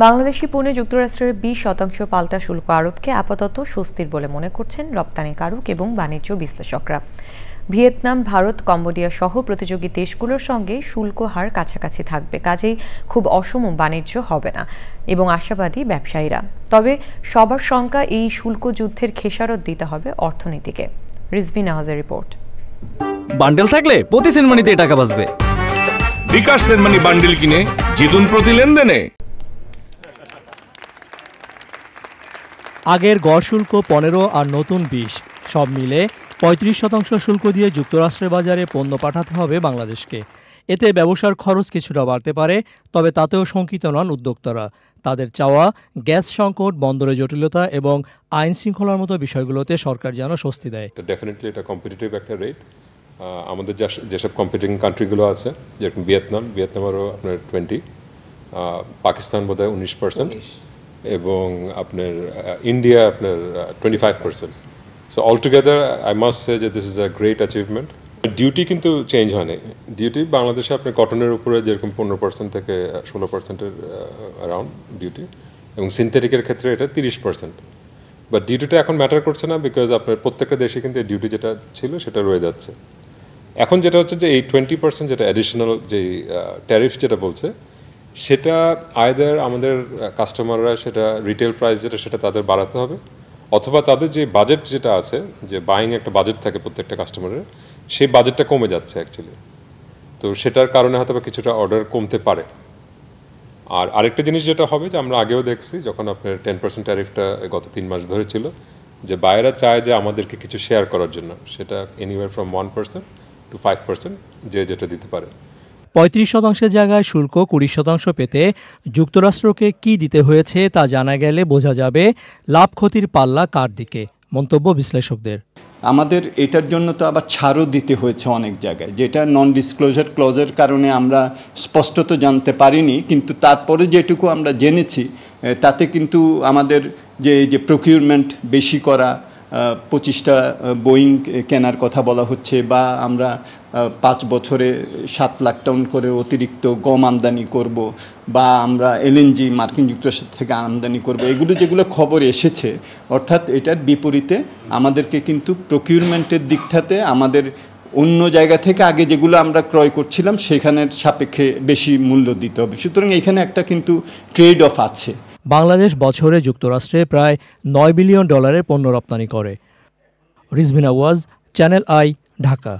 বাংলাদেশি পণ্যে যুক্তরাষ্ট্রের 20% পাল্টা শুল্ক আরোপকে আপাতত স্বস্তির বলে মনে করছেন রপ্তানিকারক এবং বাণিজ্য বিশ্লেষকরা। ভিয়েতনাম, ভারত, কম্বোডিয়া সহ প্রতিযোগী দেশগুলোর সঙ্গে শুল্ক হার কাছাকাছি থাকবে, কাজেই খুব অসম বাণিজ্য হবে না এবং আশাবাদী ব্যবসায়ীরা। তবে সবার শঙ্কা, এই শুল্ক যুদ্ধের খেসারত দিতে হবে অর্থনীতিকে। রিজভি নাহাজের রিপোর্ট। বান্ডেল থাকলে প্রতি সেনমানিতে টাকা বাঁচবে। বিকাশ সেনমানি বান্ডেল কিনে জিতুন প্রতি লেনদেনে। আগের গড় শুল্ক 15 আর নতুন 20, সব মিলে 35% শুল্ক দিয়ে যুক্তরাষ্ট্রের বাজারে পণ্য পাঠাতে হবে বাংলাদেশকে। এতে ব্যবসার খরচ কিছুটা বাড়তে পারে, তবে তাতেও শঙ্কিত নন উদ্যোক্তারা। তাদের চাওয়া, গ্যাস সংকট, বন্দরের জটিলতা এবং আইন শৃঙ্খলার মতো বিষয়গুলোতে সরকার যেন স্বস্তি দেয়। ডেফিনেটলি এটা কম্পিটিটিভ একটা রেট। আমাদের যেসব কম্পিটিং কান্ট্রিগুলো আছে, যেরকম ভিয়েতনামেরও আপনার 20, পাকিস্তান বোধহয় 19% এবং আপনার ইন্ডিয়া আপনার 25%। So altogether I must say যে this is a great achievement. Duty কিন্তু চেঞ্জ হয়নি। ডিউটি বাংলাদেশে আপনার কটনের উপরে যেরকম 15% থেকে 16% অ্যারাউন্ড ডিউটি, এবং সিনথেটিকের ক্ষেত্রে এটা 30%। বাট ডিউটিটা এখন ম্যাটার করছে না, বিকজ আপনার প্রত্যেকটা দেশে কিন্তু এই ডিউটি যেটা ছিল সেটা রয়ে যাচ্ছে। এখন যেটা হচ্ছে যে এই 20% যেটা অ্যাডিশনাল যে ট্যারিফ যেটা বলছে, সেটা আইদার আমাদের কাস্টমাররা সেটা রিটেল প্রাইস যেটা সেটা তাদের বাড়াতে হবে, অথবা তাদের যে বাজেট যেটা আছে, যে বাইং একটা বাজেট থাকে প্রত্যেকটা কাস্টমারের, সেই বাজেটটা কমে যাচ্ছে অ্যাকচুয়ালি। তো সেটার কারণে হয়তো কিছুটা অর্ডার কমতে পারে। আর আরেকটা জিনিস যেটা হবে, যে আমরা আগেও দেখছি যখন আপনার 10% ট্যারিফটা গত 3 মাস ধরে ছিল, যে বায়েরা চায় যে আমাদেরকে কিছু শেয়ার করার জন্য, সেটা এনিওয়ার ফ্রম 1% to 5% যে যেটা দিতে পারে। 35% জায়গায় শুল্ক 20% পেতে যুক্তরাষ্ট্রকে কি দিতে হয়েছে তা জানা গেলে বোঝা যাবে লাভ ক্ষতির পাল্লা কার দিকে। মন্তব্য বিশ্লেষকদের। আমাদের এটার জন্য তো আবার ছাড়ও দিতে হয়েছে অনেক জায়গায়, যেটা নন ডিসক্লোজার ক্লজের কারণে আমরা স্পষ্টত জানতে পারিনি, কিন্তু তারপরে যেটুকু আমরা জেনেছি তাতে কিন্তু আমাদের যে প্রকিউরমেন্ট বেশি করা, 25টা বোয়িং কেনার কথা বলা হচ্ছে, বা আমরা 5 বছরে 7 লাখ টন করে অতিরিক্ত গম আমদানি করব, বা আমরা এলএনজি মার্কিন যুক্তরাষ্ট্র থেকে আমদানি করব, যেগুলো খবর এসেছে, অর্থাৎ এটার বিপরীতে আমাদেরকে কিন্তু প্রকিউরমেন্টের দিকটাতে আমাদের অন্য জায়গা থেকে আগে যেগুলো আমরা ক্রয় করছিলাম সেখানের সাপেক্ষে বেশি মূল্য দিতে হবে। সুতরাং এখানে একটা কিন্তু ট্রেড অফ আছে। বাংলাদেশ বছরে যুক্তরাষ্ট্রে প্রায় $9 বিলিয়ন পণ্য রপ্তানি করে। Rizvi Nawaz, channel I, Dhaka.